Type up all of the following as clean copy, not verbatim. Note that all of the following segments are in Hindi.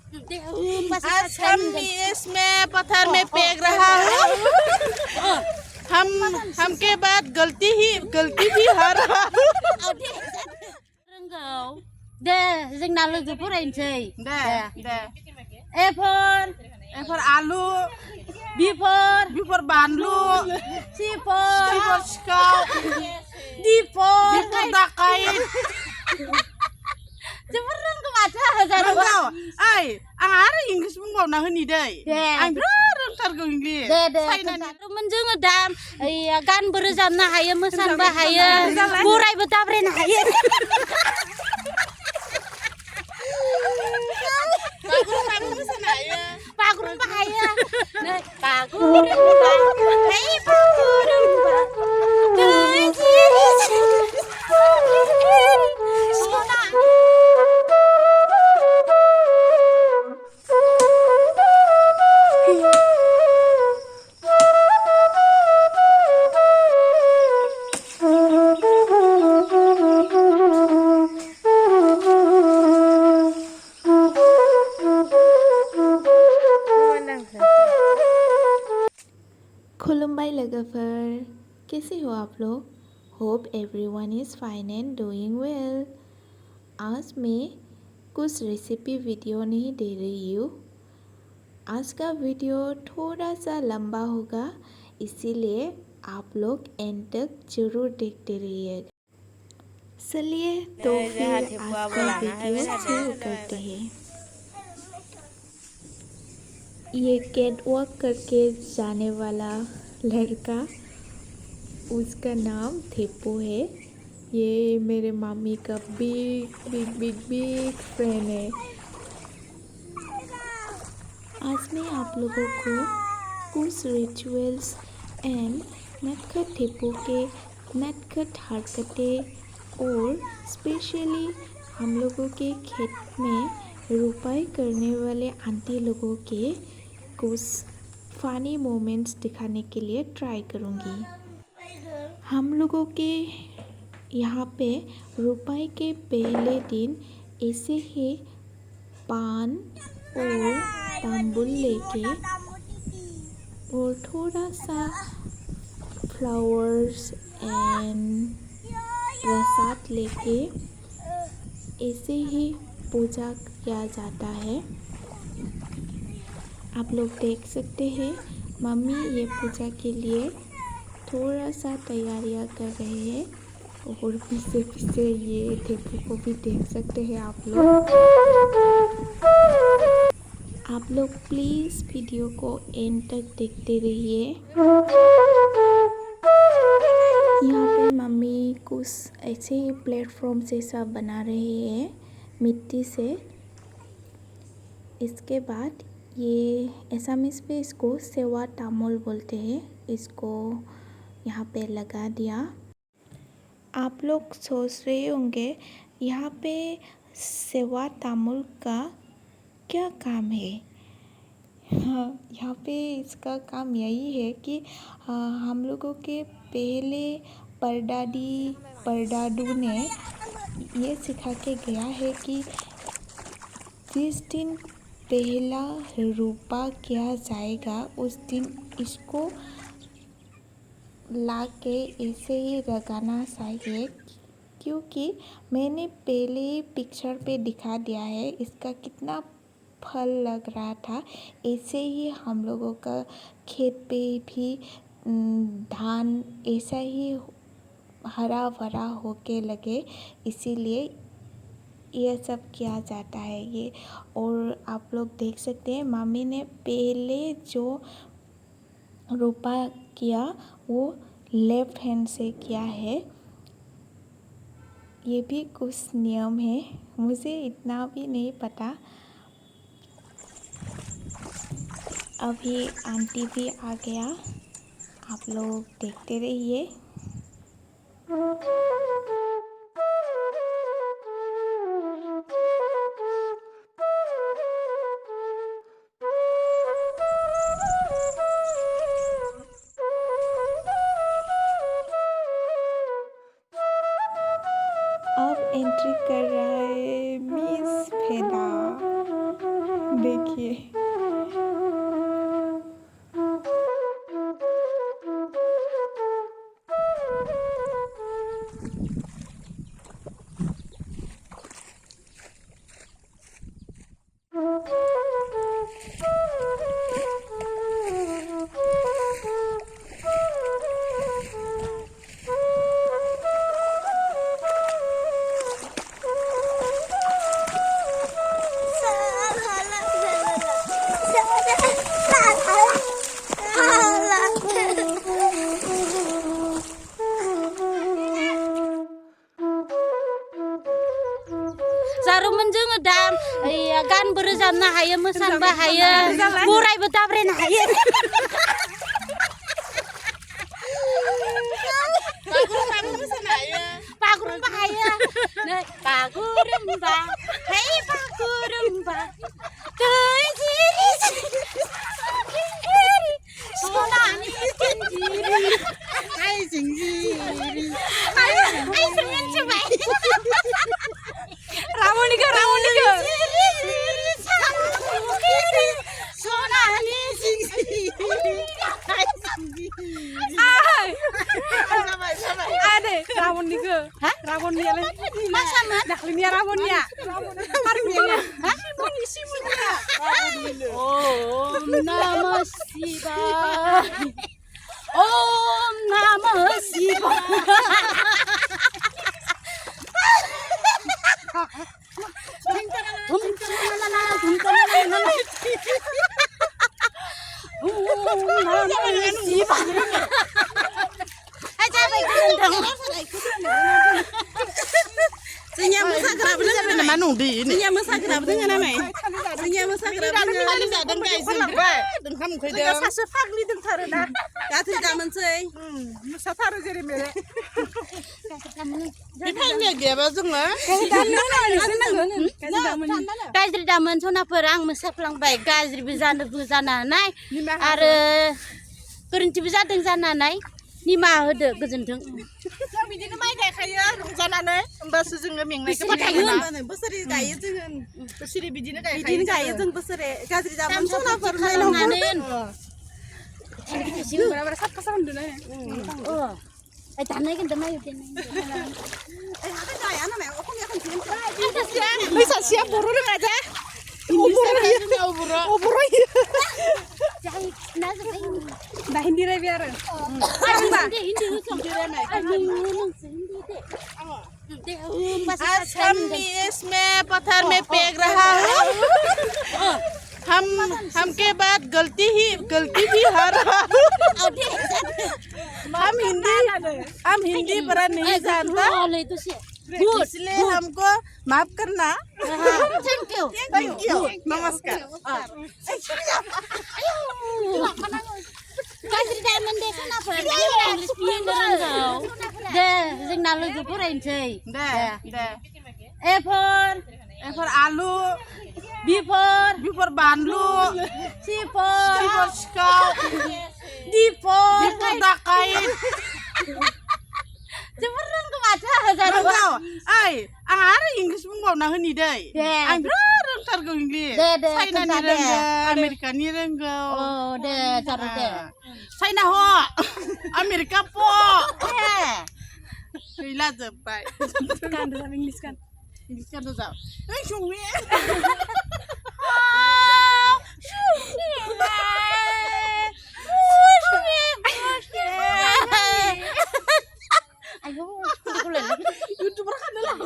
आज हम इसमें पत्थर में फेंक रहा हूँ। हमके बाद गलती भी हो रहा हूँ। दे जोंना लोगो फरायनोसै दे ए फर आलु बि फर बानलु सि फर सिखाव दि फर दाकाइत जोबोर रोंगौ माथो जारौ ओइ आं आरो इंलिस बुंबावना होनि दै आं बिराद रोंथारगौ इंलिस दे जोङो दा गानबो रोजाबनो हायो मोसानोबो हायो गरायबो दाब्रायनो हायो बागुरुम्बा हायो नै बागुरुम्बा है बागुरुम्बा खुलुमबाय लोगोफोर, कैसे हो आप लोग? Hope everyone is fine and doing well. आज मैं कुछ रेसिपी वीडियो नहीं दे रही हूँ। आज का वीडियो थोड़ा सा लंबा होगा, इसीलिए आप लोग एंड तक जरूर देखते रहिएगा। चलिए तो फिर आज का वीडियो शुरू करते हैं। ये कैट वॉक करके जाने वाला लड़का, उसका नाम थेपू है। ये मेरे मामी का big big big big friend है। आज मैं आप लोगों को कुछ रिचुअल्स एंड नटखट थेपू के नटखट हरकतें और स्पेशली हम लोगों के खेत में रुपाई करने वाले आंटी लोगों के कुछ फ़नी मोमेंट्स दिखाने के लिए ट्राई करूँगी। हम लोगों के यहाँ पे रुपाई के पहले दिन ऐसे ही पान और तांबुल लेके और थोड़ा सा फ्लावर्स एंड प्रसाद लेके ऐसे ही पूजा किया जाता है। आप लोग देख सकते हैं मम्मी ये पूजा के लिए थोड़ा सा तैयारियां कर रहे हैं और पीछे पीछे ये थेपू को भी देख सकते हैं आप लोग। आप लोग प्लीज़ वीडियो को एंड तक देखते रहिए। यहाँ पे मम्मी कुछ ऐसे ही प्लेटफॉर्म जैसा बना रहे हैं मिट्टी से। इसके बाद ये एसामीज़ पे इसको सेवा तामुल बोलते हैं। इसको यहाँ पे लगा दिया। आप लोग सोच रहे होंगे यहाँ पे सेवा तामुल का क्या काम है? हाँ, यहाँ पे इसका काम यही है कि हम लोगों के पहले परदादी परदादू ने ये सिखा के गया है कि जिस दिन पहला रुपा किया जाएगा उस दिन इसको ला के ऐसे ही लगाना चाहिए, क्योंकि मैंने पहले ही पिक्चर पे दिखा दिया है इसका कितना फल लग रहा था। ऐसे ही हम लोगों का खेत पे भी धान ऐसा ही हरा भरा होके लगे, इसीलिए ये सब किया जाता है ये। और आप लोग देख सकते हैं मामी ने पहले जो रोपा किया वो लेफ्ट हैंड से किया है। ये भी कुछ नियम है, मुझे इतना भी नहीं पता। अभी आंटी भी आ गया, आप लोग देखते रहिए। अब एंट्री कर रहा है मिस फेदा। देखिए जारुमोन जोङो दा गानबो रोजाबनो हायो मोसानोबो हायो गरायबो दाब्रायनो हायो बागुरुम्बा हायो नै बागुरुम्बा है बागुरुम्बा दै जिरि जिरि सनानि जिरि ai जिंजिरि ai मिन्थिबाय रावनिखौ सनानि जिरि Ade, rawonनिखौ ha rawonनियालाय मा सामोन दाख्लैनिया rawonनिया मारमियानिया ha सिमुनिया Om Namah Shivaya. Om Namah Shivaya. Senyum mosaग्राबो दोङो नामा नंदि senyum mosaग्राबो दोङो नामा senyum mosaग्राबो दोङो जादों गायजों ओंखाम उखैदों सासे फाग्लि दोंथारो दा गाथै दामोनसै मोसाथारो जेरै मेरे बे फाग्लिया गैयाबा जोङो गाज्रि दामोन सनाफोर आं मोसाफ्लांबाय गाज्रिबो जानोबो जानो हानाय आरो गोरोन्थिबो जादों जानो हानाय निमाहा होदो गोजोन्थों जों बिदिनो माइ गायखायो रंजानानै होमबासो जोङो मेंनायखौ बाथायगोन बोसोरै गायो जोङो बोसोरै बिदिनो गायो जों बोसोरै गाज्रि दामोन सनाफोर खालामनानै बारा साफा खालामदों दानाय खिन्थु नायो सासेया बर' रोङा जा बर' दा हिन्दी रायबाय आरो आज हम इसमें पत्थर में फेंक रहा हूँ हमके बाद गलती भी हार रहा हूँ हम हिंदी पढ़ा नहीं जानता इसलिए हमको माफ करना थैंक यू नमस्कार गाज्रि दामोन दे सनाफोर इंलिस बिनो रोंगौ दे जोंना लोगो फरायनोसै दे ए फर आलु बि फर बानलु सि फर सिखाव डि फर दाकाइट जोबोर रोंगौ माथो जारौ ओइ आं आरो इंलिस बुंबावना होनि दै आं बिराद रोंथारगौ इंलिस चाइनानि रोंगौ आमेरिकानि रोंगौ दे जारौ दे चाइना ह आमेरिका प गैला जोब्बाय गान इंलिस गान रोजाब ओइ संनि YouTuber kan adalah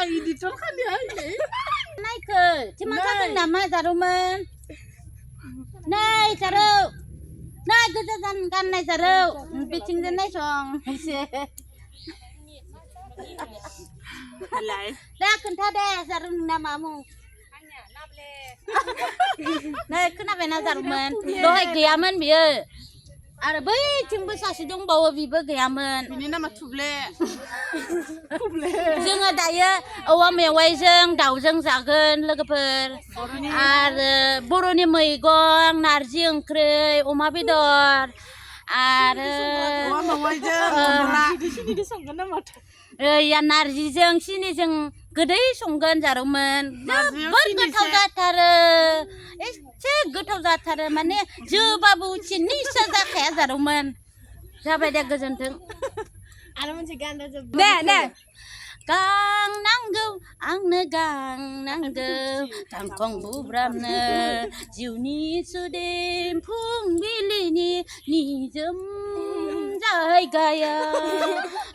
editor kan dia ini. Naikku, cuma satu nama Jaruman. Naik Jaru, naik kejajan kan naik Jaru, pitching dan naik song. Alai. Dah kenapa deh Jaru namamu? Nah, kenapa Jaruman? Doai giaman biar. Ada बैथिंबो सासे दंबावो बिबो गैयामोन बिनि नामा थुब्ले जोङो दायो औवा मेवाइजों दाउजों जागोन लोगोफोर आरो बर'नि मैगं नारजि ओंख्रि अमा बेदर आरो या नारजिजों सिनिजों गोदै संगोन जारौमोन जोबोर गोथाव जाथारो एसे गोथाव जाथारो माने जोबाबो उथिनि इसा जाखाया जारौमोन जाबाय दे गोजोन्थों आरो मोनसे गान रोजाब दे गांनांगौ आंनो गांनांगौ गांखं बुब्राबनो जिउनि सुदेम फुंबिलिनि निजोम जायगायाव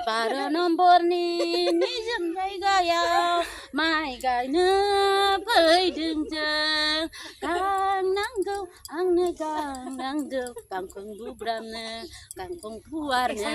12 नम्बरनि निजोम जायगायाव माइ गायनो फैदों जों गांनांगौ आंनो गांनांगौ गांखं बुब्राबनो गांखं फुवारनो